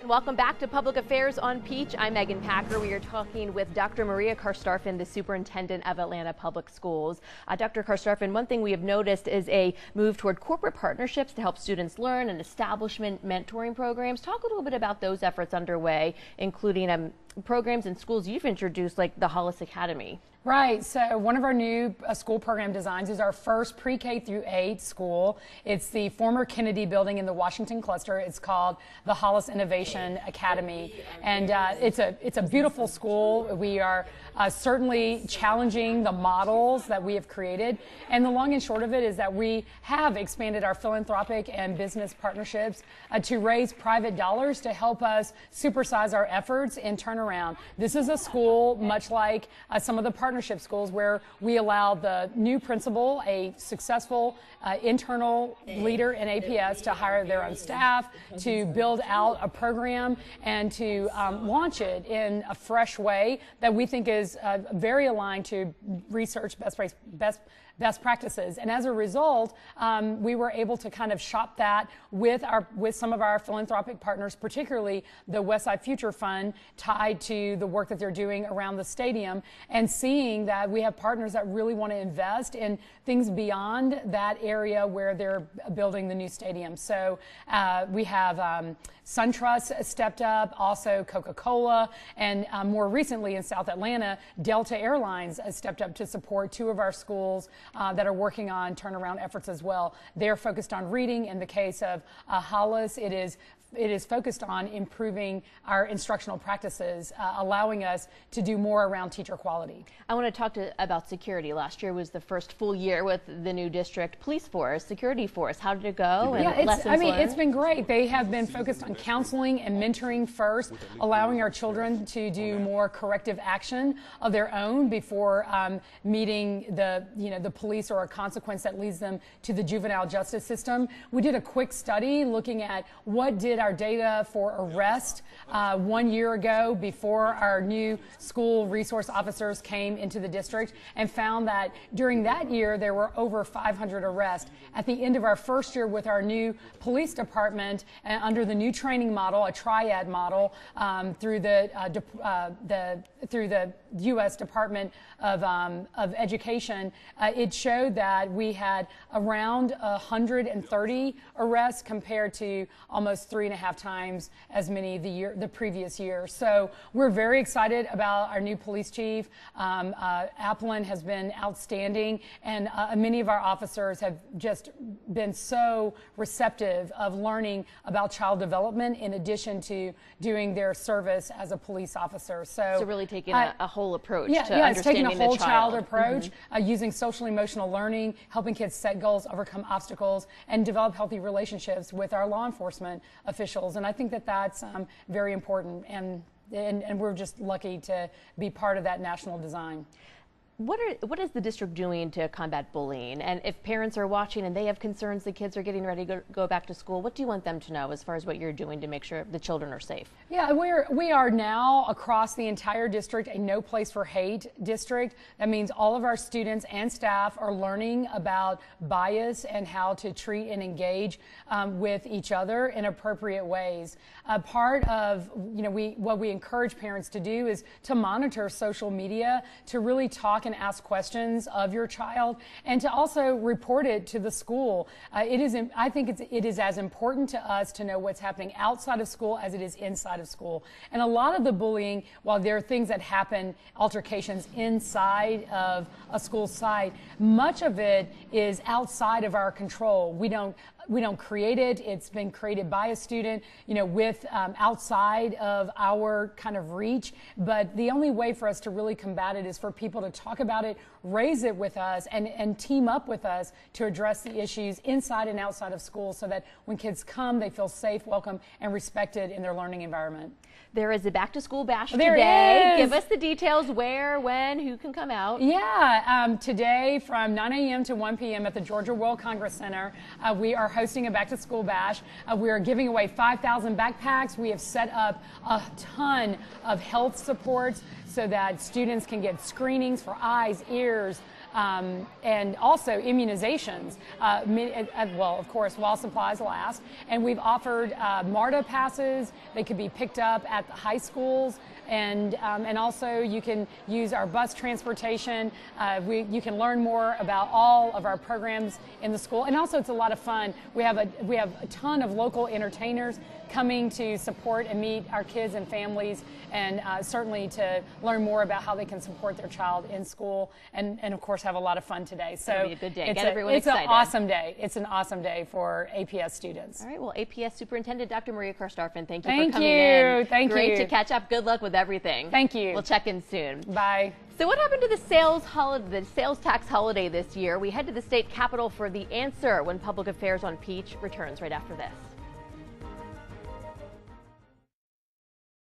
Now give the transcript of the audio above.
Welcome back to Public Affairs on Peach. I'm Megan Packer. We are talking with Dr. Maria Karstafen, the superintendent of Atlanta Public Schools. Dr. Karstafen, one thing we have noticed is a move toward corporate partnerships to help students learn and establishment mentoring programs. Talk a little bit about those efforts underway, including programs in schools you've introduced, like the Hollis Academy. Right. So one of our new school program designs is our first pre-K through 8 school. It's the former Kennedy building in the Washington cluster. It's called the Hollis Innovation Academy, and it's a beautiful school. We are certainly challenging the models that we have created, and the long and short of it is that we have expanded our philanthropic and business partnerships to raise private dollars to help us supersize our efforts in turnaround. This is a school much like some of the partnership schools where we allow the new principal, a successful internal leader in APS, to hire their own staff, to build out a program, and to launch it in a fresh way that we think is very aligned to research best practices. And as a result, we were able to kind of shop that with some of our philanthropic partners, particularly the Westside Future Fund, tied to the work that they're doing around the stadium, and seeing that we have partners that really want to invest in things beyond that area where they're building the new stadium. So we have SunTrust stepped up, also Coca-Cola, and more recently in South Atlanta, Delta Airlines has stepped up to support 2 of our schools that are working on turnaround efforts as well. They're focused on reading. In the case of Hollis, it is focused on improving our instructional practices, allowing us to do more around teacher quality. I want to talk about security. Last year was the first full year with the new district police force, security force. How did it go? Yeah, it's been great. They have been focused on counseling and mentoring first, allowing our children to do more corrective action of their own before meeting the police or a consequence that leads them to the juvenile justice system. We did a quick study looking at what did our data for arrest 1 year ago before our new school resource officers came into the district, and found that during that year there were over 500 arrests. At the end of our first year with our new police department, under the new training model, a triad model, through the U.S. Department of Education, it showed that we had around 130 arrests compared to almost 3.5 times as many the previous year. So we're very excited about our new police chief. Applin has been outstanding, and many of our officers have just been so receptive of learning about child development in addition to doing their service as a police officer. So really taking a whole approach to understanding it's taking a whole child approach, using social emotional learning, helping kids set goals, overcome obstacles, and develop healthy relationships with our law enforcement officials. And I think that that's very important, and we're just lucky to be part of that national design. What is the district doing to combat bullying? And if parents are watching and they have concerns the kids are getting ready to go back to school, what do you want them to know as far as what you're doing to make sure the children are safe? Yeah, we are now across the entire district a No Place for Hate district. That means all of our students and staff are learning about bias and how to treat and engage with each other in appropriate ways. Part of what we encourage parents to do is to monitor social media, to really talk and ask questions of your child, and to also report it to the school. I think it is as important to us to know what's happening outside of school as it is inside of school. And a lot of the bullying, while there are things that happen, altercations inside of a school site, much of it is outside of our control. We don't create it. It's been created by a student, with outside of our kind of reach. But the only way for us to really combat it is for people to talk about it, raise it with us, and team up with us to address the issues inside and outside of school, so that when kids come, they feel safe, welcome, and respected in their learning environment. There is a back to school bash there today. Is. Give us the details: where, when, who can come out. Yeah, today from 9 a.m. to 1 p.m. at the Georgia World Congress Center, we are hosting a back to school bash. We are giving away 5,000 backpacks. We have set up a ton of health supports so that students can get screenings for eyes, ears, and also immunizations, well, of course, while supplies last. And we've offered MARTA passes. They could be picked up at the high schools. And also you can use our bus transportation. You can learn more about all of our programs in the school. And also it's a lot of fun. We have a ton of local entertainers coming to support and meet our kids and families, and certainly to learn more about how they can support their child in school, and of course have a lot of fun today. So it'll be a good day. It's Get everyone excited. It's an awesome day. It's an awesome day for APS students. All right. Well, APS Superintendent Dr. Maria Karstafen, thank you Thank for coming you. in. Thank Great you. to catch up. Good luck with everything. Thank you. We'll check in soon. Bye. So what happened to the sales tax holiday this year? We head to the state capitol for the answer when Public Affairs on Peach returns right after this.